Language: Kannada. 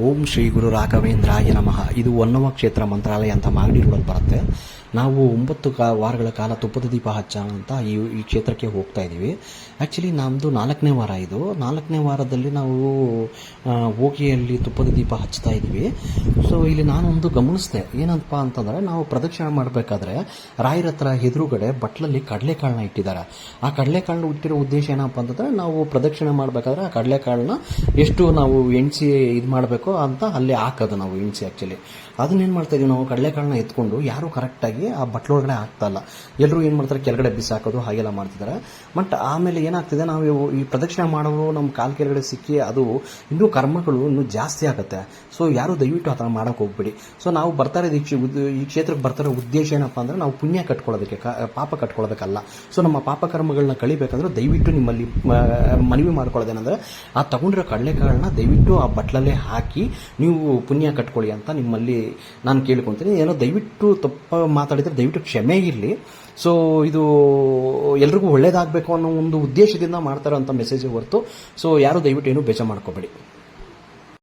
ಓಂ ಶ್ರೀ ಗುರು ರಾಘವೇಂದ್ರಾಯ ನಮಃ. ಇದು ಹೊನ್ನವ ಕ್ಷೇತ್ರ ಮಂತ್ರಾಲಯ ಅಂತ ಮಾಗಡಿ ರೋಡಲ್ಲಿ ಬರುತ್ತೆ. ನಾವು 9 ವಾರಗಳ ಕಾಲ ತುಪ್ಪದ ದೀಪ ಹಚ್ಚೋಣ ಅಂತ ಈ ಕ್ಷೇತ್ರಕ್ಕೆ ಹೋಗ್ತಾ ಇದ್ದೀವಿ. ಆ್ಯಕ್ಚುಲಿ ನಮ್ಮದು 4ನೇ ವಾರ. ಇದು 4ನೇ ವಾರದಲ್ಲಿ ನಾವು ಹೋಗಿಯಲ್ಲಿ ತುಪ್ಪದ ದೀಪ ಹಚ್ತಾ ಇದ್ದೀವಿ. ಸೊ ಇಲ್ಲಿ ನಾನೊಂದು ಗಮನಿಸಿದೆ, ಏನಪ್ಪ ಅಂತಂದರೆ, ನಾವು ಪ್ರದಕ್ಷಿಣೆ ಮಾಡಬೇಕಾದ್ರೆ ರಾಯರ ಹತ್ರ ಎದುರುಗಡೆ ಬಟ್ಲಲ್ಲಿ ಕಡಲೆಕಾಳನ್ನ ಇಟ್ಟಿದ್ದಾರೆ. ಆ ಕಡಲೆಕಾಳನ್ನ ಇಟ್ಟಿರೋ ಉದ್ದೇಶ ಏನಪ್ಪ ಅಂತಂದರೆ, ನಾವು ಪ್ರದಕ್ಷಿಣೆ ಮಾಡಬೇಕಾದ್ರೆ ಆ ಕಡಲೆಕಾಳನ್ನ ಎಷ್ಟು ನಾವು ಎಣಿಸಿ ಇದು ಮಾಡಬೇಕು ಅಂತ ಅಲ್ಲಿ ಹಾಕೋದು ನಾವು ಎಣಿಸಿ. ಆ್ಯಕ್ಚುಲಿ ಅದನ್ನೇನು ಮಾಡ್ತಾ ಇದೀವಿ, ನಾವು ಕಡಲೆಕಾಳನ್ನ ಎತ್ಕೊಂಡು ಯಾರು ಕರೆಕ್ಟಾಗಿ ಆ ಬಟ್ಲೊಳಗಡೆ ಆಗ್ತಾ ಇಲ್ಲ. ಎಲ್ಲರೂ ಏನು ಮಾಡ್ತಾರೆ, ಕೆಳಗಡೆ ಬಿಸಾಕೋದು ಹಾಗೆಲ್ಲ ಮಾಡ್ತಿದ್ದಾರೆ. ಬಟ್ ಆಮೇಲೆ ಏನಾಗ್ತಿದೆ, ನಾವು ಈ ಪ್ರದಕ್ಷಿಣೆ ಮಾಡೋರು ನಮ್ಮ ಕಾಲು ಕೆಳಗಡೆ ಸಿಕ್ಕಿ ಅದು ಇನ್ನೂ ಕರ್ಮಗಳು ಇನ್ನೂ ಜಾಸ್ತಿ ಆಗುತ್ತೆ. ಸೊ ಯಾರು ದಯವಿಟ್ಟು ಆ ಥರ ಮಾಡೋಕೆ ಹೋಗ್ಬಿಡಿ. ಸೊ ನಾವು ಬರ್ತಾ ಇರೋದು ಈ ಕ್ಷೇತ್ರಕ್ಕೆ ಬರ್ತಾ ಇರೋ ಉದ್ದೇಶ ಏನಪ್ಪ ಅಂದರೆ, ನಾವು ಪುಣ್ಯ ಕಟ್ಕೊಳ್ಳೋದಕ್ಕೆ, ಪಾಪ ಕಟ್ಕೊಳ್ಳೋದಕ್ಕಲ್ಲ. ಸೊ ನಮ್ಮ ಪಾಪ ಕರ್ಮಗಳನ್ನ ಕಳಿಬೇಕಂದ್ರೆ ದಯವಿಟ್ಟು ನಿಮ್ಮಲ್ಲಿ ಮನವಿ ಮಾಡ್ಕೊಳ್ಳೋದೇನೆಂದರೆ, ಆ ತಗೊಂಡಿರೋ ಕಡಲೆಕಾಳನ್ನ ದಯವಿಟ್ಟು ಆ ಬಟ್ಲಲ್ಲೇ ಹಾಕಿ ನೀವು ಪುಣ್ಯ ಕಟ್ಕೊಳ್ಳಿ ಅಂತ ನಿಮ್ಮಲ್ಲಿ ನಾನು ಕೇಳ್ಕೊತೀನಿ. ಏನೋ ದಯವಿಟ್ಟು ತಪ್ಪ ಮಾತಾಡಿದರೆ ದಯವಿಟ್ಟು ಕ್ಷಮೆ ಇರಲಿ. ಸೊ ಇದು ಎಲ್ರಿಗೂ ಒಳ್ಳೇದಾಗಬೇಕು ಅನ್ನೋ ಒಂದು ಉದ್ದೇಶದಿಂದ ಮಾಡ್ತಾರೋ ಅಂಥ ಮೆಸೇಜ್ ಹೊರತು ಸೊ ಯಾರು ದಯವಿಟ್ಟು ಏನೂ ಬೇಜಾರು ಮಾಡ್ಕೋಬೇಡಿ.